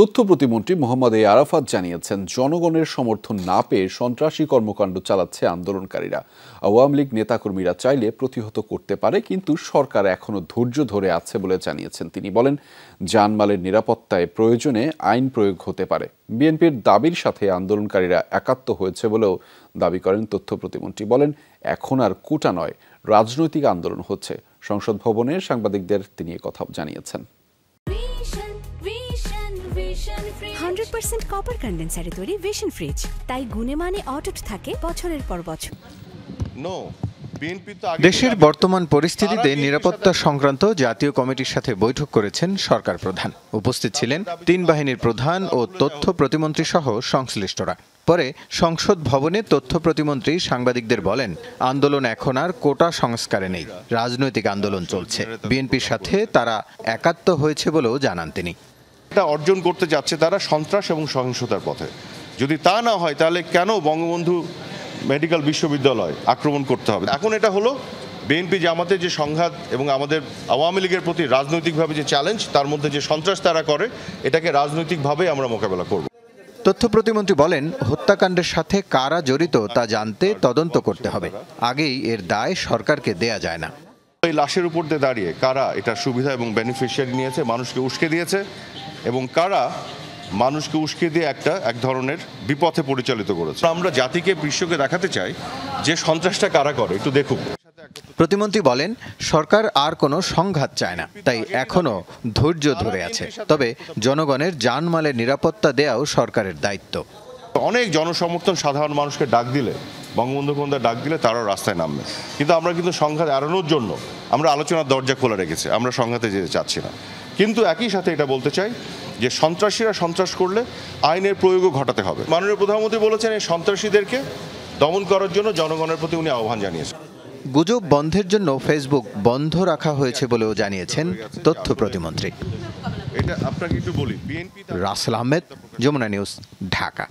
তথ্য প্রতিমন্ত্রী মোহাম্মদ এ আরাফাত জানিয়েছেন, জনগণের সমর্থন না পেয়ে সন্ত্রাসী কর্মকাণ্ড চালাচ্ছে আন্দোলনকারীরা। আওয়ামী লীগ নেতাকর্মীরা চাইলে প্রতিহত করতে পারে, কিন্তু সরকার এখনো ধৈর্য ধরে আছে বলে জানিয়েছেন তিনি। বলেন, জানমালের নিরাপত্তায় প্রয়োজনে আইন প্রয়োগ হতে পারে। বিএনপির দাবির সাথে আন্দোলনকারীরা একাত্ম হয়েছে বলেও দাবি করেন তথ্য প্রতিমন্ত্রী। বলেন, এখন আর কোটা নয়, রাজনৈতিক আন্দোলন হচ্ছে। সংসদ ভবনে সাংবাদিকদের তিনি কথা জানিয়েছেন। 100% কপার কন্ডেন্সারে তৈরি ভিশন ফ্রিজ, তাই গুণে মানে অটুট থাকে বছরের পর বছর। দেশের বর্তমান পরিস্থিতিতে নিরাপত্তা সংক্রান্ত জাতীয় কমিটির সাথে বৈঠক করেছেন সরকার প্রধান। উপস্থিত ছিলেন তিন বাহিনীর প্রধান ও তথ্য প্রতিমন্ত্রী সহ সংশ্লিষ্টরা। পরে সংসদ ভবনে তথ্য প্রতিমন্ত্রী সাংবাদিকদের বলেন, আন্দোলন এখন আর কোটা সংস্কারে নেই, রাজনৈতিক আন্দোলন চলছে। বিএনপির সাথে তারা একাত্ম হয়েছে বলেও জানান তিনি। এটা অর্জন করতে যাচ্ছে তারা সন্ত্রাস এবং সহিংসতার পথে। যদি তা না হয়, তাহলে কেন বঙ্গবন্ধু মেডিকেল বিশ্ববিদ্যালয় আক্রমণ করতে হবে? এখন এটা হলো বিএনপি জামাতের যে সংঘাত এবং আমাদের আওয়ামী লীগের প্রতি রাজনৈতিকভাবে যে চ্যালেঞ্জ, তার মধ্যে যে সন্ত্রাস তারা করে, এটাকে রাজনৈতিকভাবে আমরা মোকাবেলা করব। তথ্য প্রতিমন্ত্রী বলেন, হত্যাকাণ্ডের সাথে কারা জড়িত তা জানতে তদন্ত করতে হবে। আগেই এর দায় সরকারকে দেয়া যায় না। এই লাশের উপর দিয়ে দাঁড়িয়ে কারা এটার সুবিধা এবং বেনিফিশিয়ারি নিয়েছে, মানুষকে উস্কে দিয়েছে, এবং কারা মানুষকে উস্কে দিয়ে এক ধরনের বিপথে পরিচালিত করেছে। আমরা জাতিকে বিশ্বকে দেখাতে চাই যে সন্ত্রাসটা কারা করে, একটু দেখুক। প্রতিমন্ত্রী বলেন, সরকার আর কোনো সংঘাত চায় না, তাই এখনো ধৈর্য ধরে আছে। তবে জনগণের জানমালের নিরাপত্তা দেওয়াও সরকারের দায়িত্ব। অনেক জনসমর্থন সাধারণ মানুষকে ডাক দিলে, বঙ্গবন্ধু কন্যার ডাক দিলে তারাও রাস্তায় নামবে। কিন্তু আমরা কিন্তু সংঘাত এড়ানোর জন্য আমরা আলোচনার দরজা খোলা রেখেছি, আমরা সংঘাতে যেতে চাচ্ছি না। কিন্তু একই সাথে এটা বলতে চাই যে সন্ত্রাসীরা সন্ত্রাস করলে আইনের প্রয়োগও ঘটাতে হবে। মাননীয় প্রধানমন্ত্রী বলেছেন, এই সন্ত্রাসীদেরকে দমন করার জন্য জনগণের প্রতি উনি আহ্বান জানিয়েছেন। গুজব বন্ধের জন্য ফেসবুক বন্ধ রাখা হয়েছে বলেও জানিয়েছেন তথ্য প্রতিমন্ত্রী। এটা আপনাকে একটু বলি, রাসেল আহমেদ, যমুনা নিউজ, ঢাকা।